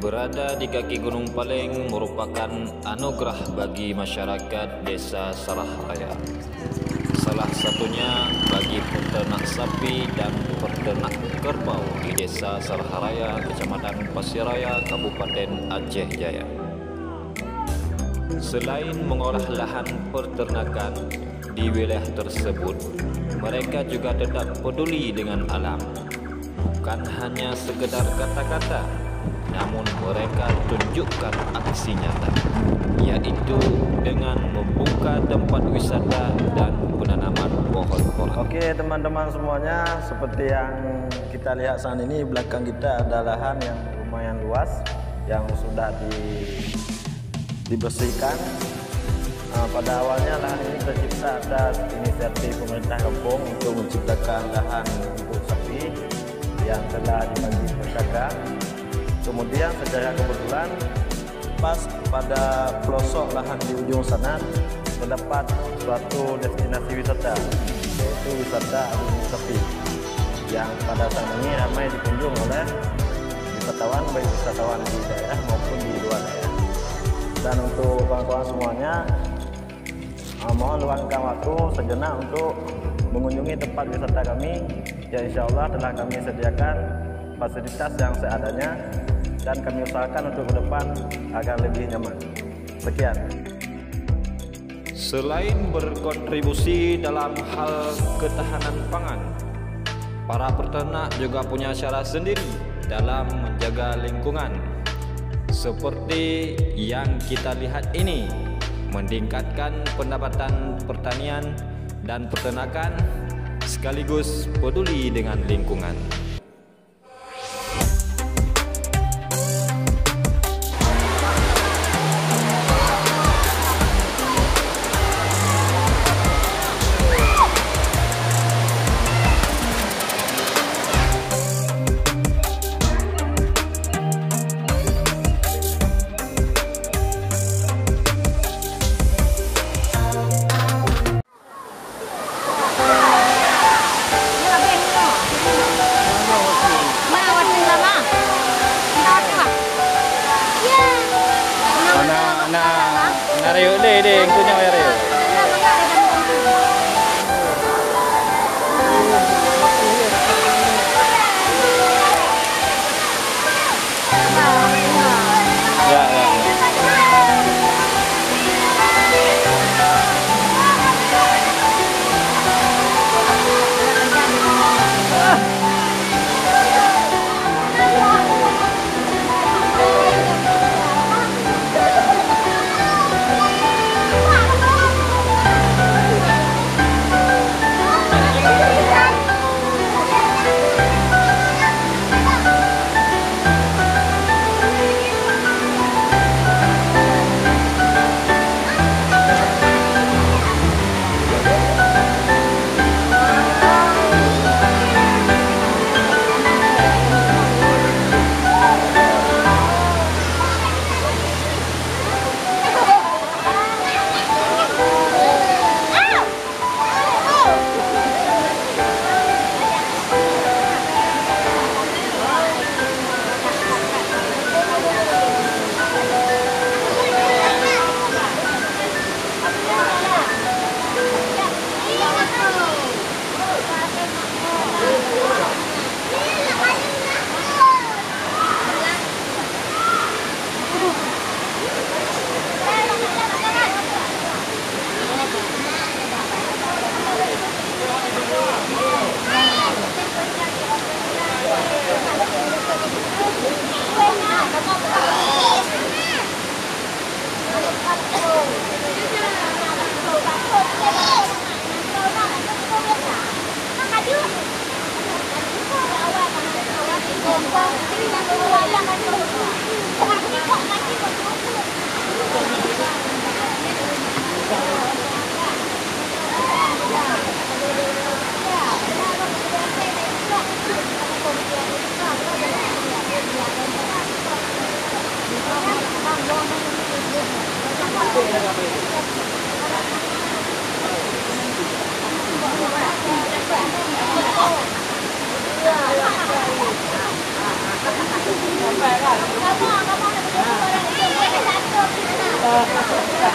Berada di kaki Gunung Paleng merupakan anugerah bagi masyarakat Desa Sarahraya. Salah satunya bagi peternak sapi dan peternak kerbau di Desa Sarahraya, Kecamatan Pasiraya, Kabupaten Aceh Jaya. Selain mengolah lahan peternakan di wilayah tersebut, mereka juga tetap peduli dengan alam. Bukan hanya sekedar kata-kata, namun mereka tunjukkan aksi nyata, yaitu dengan membuka tempat wisata dan penanaman pohon-pohon. Oke teman-teman semuanya, seperti yang kita lihat saat ini, belakang kita ada lahan yang lumayan luas yang sudah dibersihkan. Pada awalnya lahan ini tercipta atas inisiatif pemerintah kampung untuk menciptakan lahan untuk sapi yang telah dibagi pusaka. Kemudian secara kebetulan pas pada pelosok lahan di ujung sana terdapat suatu destinasi wisata, yaitu wisata Gunung Sapi, yang pada saat ini ramai dikunjung oleh wisatawan, baik wisatawan di daerah maupun di luar daerah. Dan untuk kawan-kawan semuanya, mohon luangkan waktu sejenak untuk mengunjungi tempat wisata kami, yang insya Allah telah kami sediakan fasilitas yang seadanya, dan kami usahakan untuk ke depan agar lebih nyaman. Sekian. Selain berkontribusi dalam hal ketahanan pangan, para peternak juga punya cara sendiri dalam menjaga lingkungan. Seperti yang kita lihat ini, meningkatkan pendapatan pertanian dan peternakan sekaligus peduli dengan lingkungan. Rayo deh, punya Rayo. Ya.